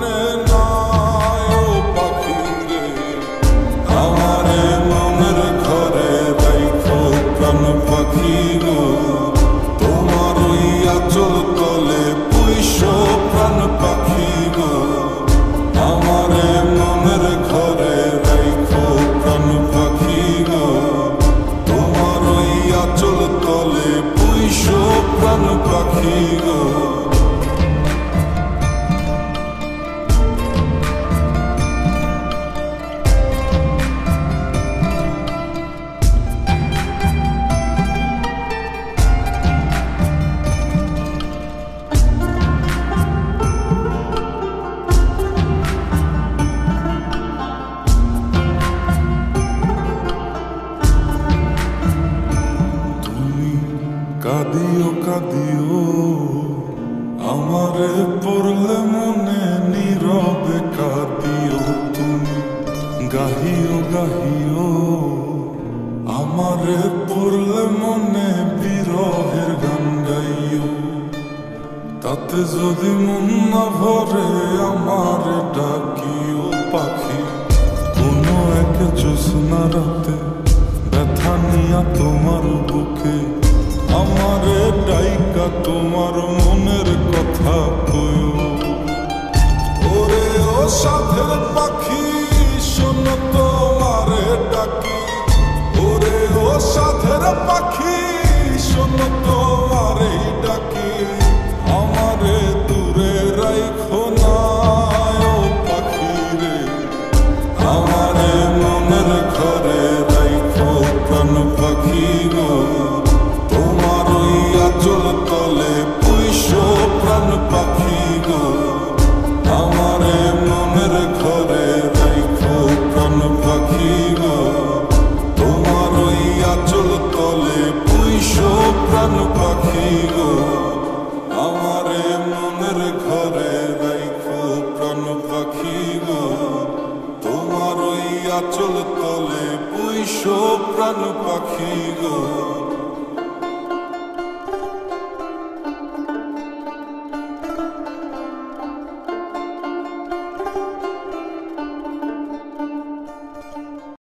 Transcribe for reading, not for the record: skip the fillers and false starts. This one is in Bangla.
মনে নাই ও পাখি রে, আমারে মনের ঘরে রাইখো প্রাণ পাখি গো, তোমার ওই আঁচল তলে পুইশো প্রাণ পাখি গো, আমারে মনের ঘরে রাইখো প্রাণ পাখি গো, তোমার ওই আঁচল তলে পুইশো প্রাণ পাখি গো। কাঁদিও কাঁদিও আমারে পড়লে মনে নীরবে কাঁদিও, তুমি গাহিও গাহিও আমারে পড়লে মনে বিরহের গান গাইও, তাতে যদি মন না ভরে আমারে ডাকিও পাখি, কোনো এক জ্যোৎস্না রাতে ব্যথা নিয়া তোমার বুকে আমারে ডাইকা তোমার মনের কথা কইও। ওরে ও সাধের পাখি শোনো তোমারে ডাকি, ওরে ও সাধের পাখি শোনো তোমারে ডাকি, আমারে দূরে রাইখো না ও পাখি রে, আমারে মনের ঘরে রাইখো প্রাণ পাখি গো, তোমার ওই আঁচল তলে পুইশো প্রাণ পাখি গো, আমারে মনের ঘরে রাইখো প্রাণ পাখি গো, তোমার ওই আঁচল তলে পুইশো প্রাণ পাখি গো, আমারে মনের ঘরে রাইখো প্রাণ পাখি গো, তোমার ওই আঁচল তলে পুইশো প্রাণ পাখি গো।